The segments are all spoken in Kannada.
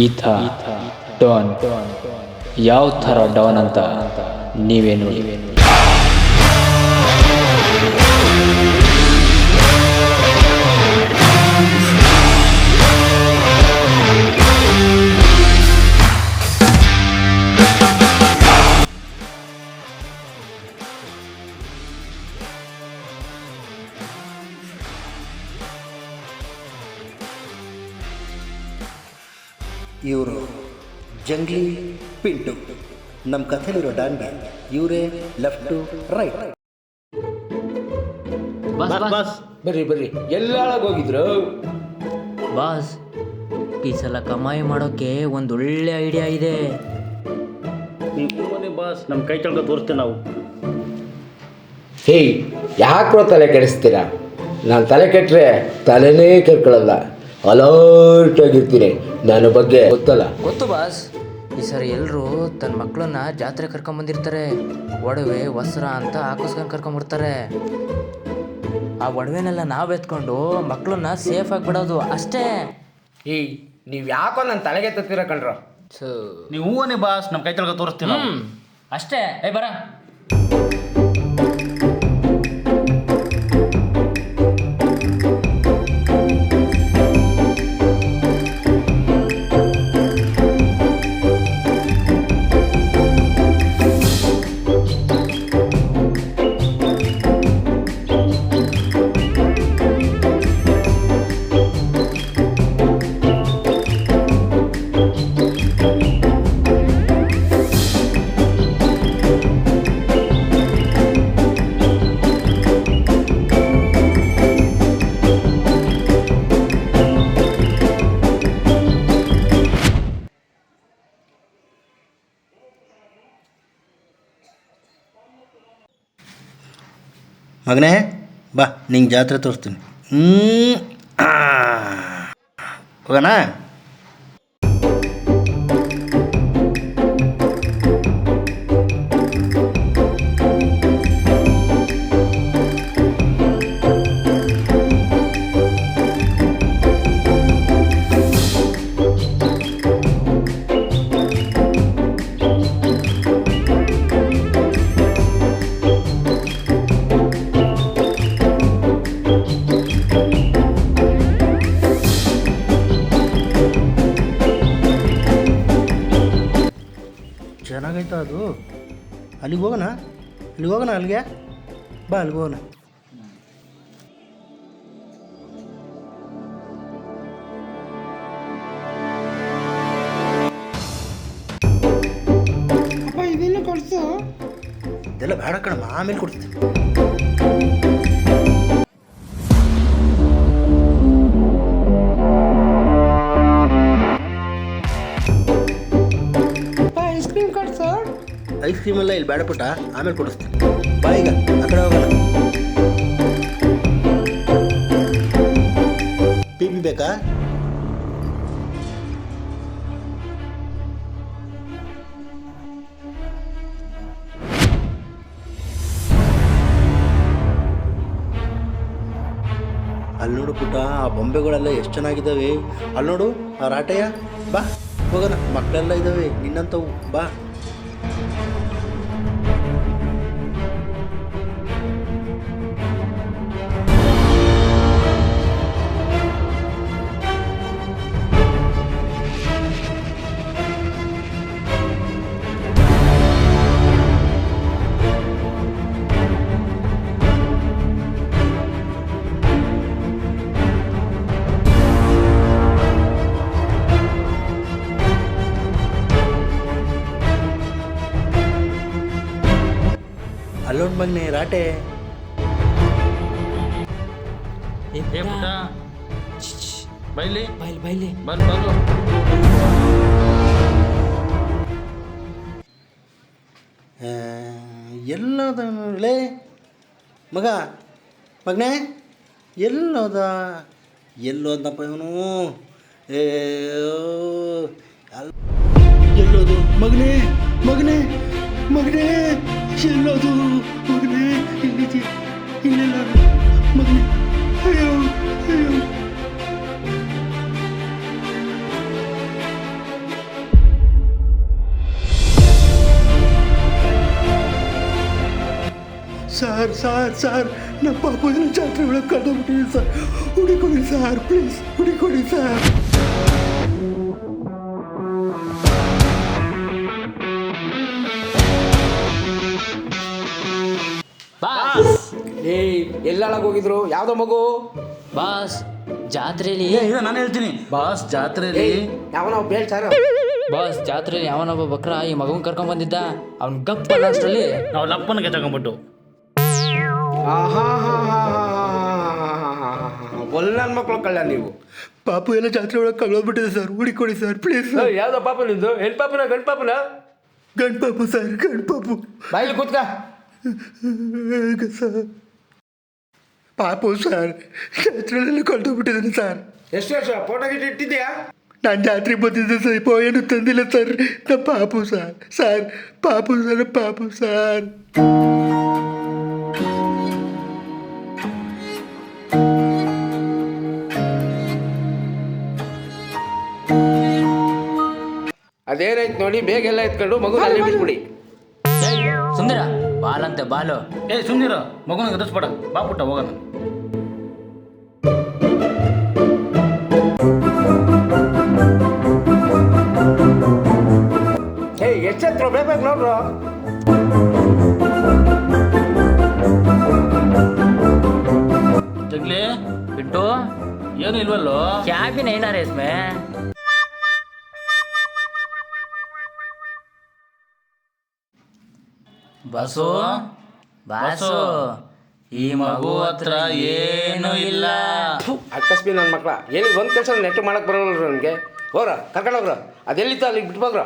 ಈತ ಡಾನ್ ಯಾವ ಥರ ಡಾನ್ ಅಂತ ನೀವೇ ನೋಡಿ. ಇವರು ಜಂಗ್ಲಿ ಪಿಂಟು. ನಮ್ಮ ಕಥೆಲಿರೋ ಡಾನ್ಗೆ ಇವರೇ ಲೆಫ್ಟು ರೈಟ್. ಬಾಸ್ ಬರ್ರಿ ಬರ್ರಿ, ಎಲ್ಲ ಹೋಗಿದ್ರು ಬಾಸ್, ಈ ಸಲ ಕಮಾಯಿ ಮಾಡೋಕ್ಕೆ ಒಂದು ಒಳ್ಳೆ ಐಡಿಯಾ ಇದೆ. ನೀವು ಬಾಸ್, ನಮ್ಮ ಕೈ ಕೆಳಗೆ ತೋರಿಸ್ತೇವೆ ನಾವು. ಹೇಯ್, ಯಾಕೆ ತಲೆ ಕೆಡಿಸ್ತೀರಾ? ನಾನು ತಲೆ ಕೆಟ್ಟರೆ ತಲೆನೇ ಕೆಡ್ಕೊಳ್ಳಲ್ಲ, ಅಲರ್ಟ್ ಆಗಿರ್ತೀನಿ. ನನ್ನ ಬಗ್ಗೆ ಗೊತ್ತಲ್ಲ? ಗೊತ್ತು ಬಾಸ್. ಈ ಸರಿ ಎಲ್ಲರೂ ತನ್ನ ಮಕ್ಕಳನ್ನ ಜಾತ್ರೆ ಕರ್ಕೊಂಬಂದಿರ್ತಾರೆ. ಒಡವೆ ವಸ್ತ್ರ ಅಂತ ಹಾಕಿಸ್ಕೊಂಡು ಕರ್ಕೊಂಬರ್ತಾರೆ. ಆ ಒಡವೆನೆಲ್ಲ ನಾವು ಎತ್ಕೊಂಡು ಮಕ್ಕಳನ್ನ ಸೇಫಾಗಿ ಬಿಡೋದು ಅಷ್ಟೇ. ಏಯ್, ನೀವು ಯಾಕೋ ನನ್ನ ತಲೆಗೆ ತತ್ತಿರ ಕಣ್ರೋ. ನೀವು ಹೂವನೇ ಬಾಸ್, ನಮ್ಮ ಕೈ ಕೆಳಗೆ ತೋರಿಸ್ತೀವಿ ನಾವು. ಅಷ್ಟೇ. ಬರ. ಮಗನೇ ಬಾ, ನಿಂಗೆ ಜಾತ್ರೆ ತೋರಿಸ್ತೀನಿ. ಹೋಗೋಣ. ಚೆನ್ನಾಗೈತ ಅದು. ಅಲ್ಲಿಗೆ ಹೋಗೋಣ, ಅಲ್ಲಿಗೆ ಬಾ, ಅಲ್ಲಿಗೆ ಹೋಗೋಣ. ಇದೆಲ್ಲ ಬೇಡ ಕಣಮ್ಮ, ಆಮೇಲೆ ಕೊಡ್ತೀನಿ. ಐಸ್ ಕ್ರೀಮ್ ಎಲ್ಲ ಇಲ್ಲಿ ಬೇಡ ಪುಟ್ಟ, ಆಮೇಲೆ ಕೊಡಿಸ್ತೀನಿ. ಬಾ, ಈಗ ಆ ಕಡೆ ಹೋಗೋಣ. ಪಿ ಬೇಕಾ? ಅಲ್ಲಿ ನೋಡು ಪುಟ್ಟ, ಆ ಬೊಂಬೆಗಳೆಲ್ಲ ಎಷ್ಟು ಚೆನ್ನಾಗಿದ್ದಾವೆ. ಅಲ್ಲಿ ನೋಡು ಆ ರಾಟೆಯ. ಬಾ ಹೋಗೋಣ, ಮಕ್ಕಳೆಲ್ಲ ಇದ್ದಾವೆ ನಿನ್ನಂಥವು. ಬಾ. ಅಲ್ಲೋಡ್ ಮಗನೆ ರಾಟೆ. ಏ ಪುಟ್ಟ, ಬೈಲಿ ಬೈಲಿ. ಬರು. ಎಲ್ಲೋದಲೇ ಮಗನೇ, ಎಲ್ಲೋದಪ್ಪ ಇವನು? ಎಲ್ಲೋದು ಮಗನೇ ಎಲ್ಲೋದು ಮಗನೇ? ಇಲ್ಲಿದೆಯಾ? ಇಲ್ಲೆಲ್ಲ ಮಗನೇ. ಅಯ್ಯೋ ಸರ್ ಸರ್ ಸರ್ ನಮ್ಮ ಪಾಪು ಎಲ್ಲ ಜಾತ್ರೆ ಒಳಗೆ ಕಳ್ದೋಗ್ಬಿಟ್ಟಿದೆ ಸರ್, ಹುಡುಕೊಡಿ ಸರ್ ಪ್ಲೀಸ್, ಹುಡುಕೊಡಿ ಸರ್. ಬಾಸ್ ಏಯ್ ಎಲ್ಲಾಳಾಗ ಹೋಗಿದ್ರು? ಯಾವ್ದೋ ಮಗು? ಬಾಸ್ ಜಾತ್ರೆಯಲ್ಲಿ ಇದು ನಾನು ಹೇಳ್ತೀನಿ ಬಾಸ್. ಜಾತ್ರೆಯಲ್ಲಿ ಯಾವನ ಬೇಳ್ಸಾರ? ಬಾಸ್ ಜಾತ್ರೆಯಲ್ಲಿ ಯಾವನೊಬ್ಬ ಬಕ್ರ ಈ ಮಗನ್ ಕರ್ಕೊಂಡ್ ಬಂದಿದ್ದ. ಅವ್ನ್ ಗಪ್ಪ ಅನ್ನೋಷ್ಟ್ರಲ್ಲಿ ನಾವು ಲಪ್ಪನ ಕೆತ್ತಕೊಂಡ್ಬಿಟ್ಟು ಒಲ್ಲ ನನ್ನ ಮಕ್ಕಳು ಕಳ್ಳ ನೀವು. ಪಾಪು ಎಲ್ಲ ಜಾತ್ರೆ ಒಳಗೆ ಕಳ್ದೋಗ್ಬಿಟ್ಟಿದೆ ಸರ್, ಹುಡುಕೊಡಿ ಸರ್ ಪ್ಲೀಸ್. ಯಾವ್ದೋ ಪಾಪ ನಿಂದು? ಹೆಣ್ ಪಾಪನ ಗಂಡ್ ಪಾಪನ? ಗಂಡು ಪಾಪು ಸರ್, ಗಂಡು ಪಾಪು. ಬಾಯಿಲಿ ಕೂತ್ಕ. ಸರ್ ಪಾಪು ಸರ್ ಜಾತ್ರೆಲೆಲ್ಲ ಕಳ್ದೋಗ್ಬಿಟ್ಟಿದ್ದಾನೆ ಸರ್. ಎಷ್ಟು ವರ್ಷ ಫೋಟೋ ಗಿಟ್ಟು ಇಟ್ಟಿದ್ಯಾ? ನಾನು ಜಾತ್ರೆಗೆ ಬಂದಿದ್ದೆ ಸರ್, ಏನು ತಂದಿಲ್ಲ ಸರ್. ನಮ್ಮ ಪಾಪು ಸರ್, ಸರ್ ಪಾಪು ಸರ್, ಪಾಪು ಸರ್. ಅದೇನಾಯ್ತು ನೋಡಿ, ಬೇಗ ಎಲ್ಲ ಎತ್ಕೊಂಡು ಮಗು ಅಲ್ಲಿ ಬಿಟ್ಬಿಡಿ. ಸುಂದರ ಬಾಲಂತೆ ಬಾಲು. ಸುಮ್ಮನಿರ, ಮಗುನ ಗದಸ್ಬೇಡ, ಬಾ ಪುಟ್ಟ ಹೋಗೋಣ. ಏಯ್ ಎಚ್ಚೆತ್ರು ಬೇಗ ನೋಡ್ರು. ಜಗ್ಲಿ ಬಿಟ್ಟು ಏನು ಇಲ್ವಲ್ಲೋ? ಕ್ಯಾಬಿನ ಏನ ರೇಸ್ಮೆ. ಬಸ್ಸು ಬಾಸು ಈ ಮಗು ಹತ್ರ ಏನೂ ಇಲ್ಲ. ಅಕಸ್ಮಾತ್ ನನ್ನ ಮಕ್ಳ ಏನಿಲ್ಲ, ಒಂದು ಕೆಲಸ ನೆಟ್ಟು ಮಾಡಕ್ಕೆ ಬರೋಲ್ಲ ನನಗೆ. ಹೋಗ್ರ ಕರ್ಕೊಂಡೋಗ್ರ, ಅದೆಲ್ಲಿತ್ತು ಅಲ್ಲಿಗೆ ಬಿಟ್ಬೋಗ್ರ.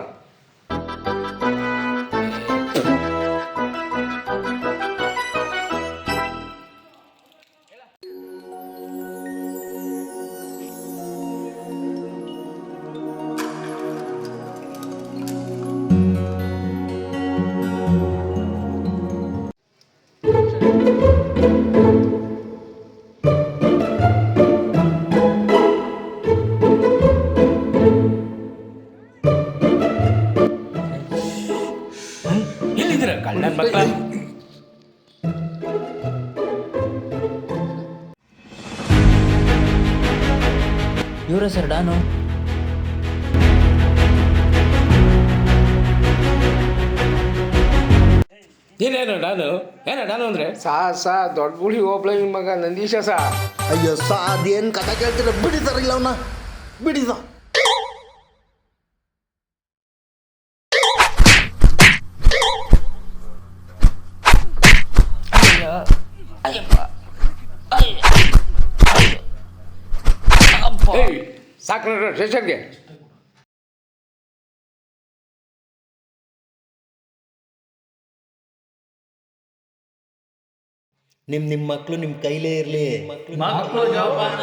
ಎಲ್ಲಿದ್ದೀರ ಕಳ್ಳನ ಮಕ್ಳ? ಇವ್ರ ಸರ್ ಡಾನು. ಏನೇನು ಡಾನು? ಏನ ಡಾನು ಅಂದರೆ? ಸಾ ದೊಡ್ಡ ಗುಡಿ ಒಬ್ಳ ನಿಮ್ಮ ಮಗ ನಂದೀಶ ಸಾ. ಅಯ್ಯೋ ಸಾ ಅದೇನು ಕಥೆ ಕೇಳ್ತೀರ, ಬಿಡಿ ಸರ್ ಇಲ್ಲ ಅವನ್ನ ಬಿಡಿ ಸರ್. ಏಯ್ ಸಾಕು ನೋಡ್ರಿ ಸ್ಟೇಷನ್ಗೆ. ನಿಮ್ಮ ಮಕ್ಕಳು ನಿಮ್ಮ ಕೈಲೇ ಇರಲಿ. ಮಕ್ಕಳು ಜೋಪಾನ.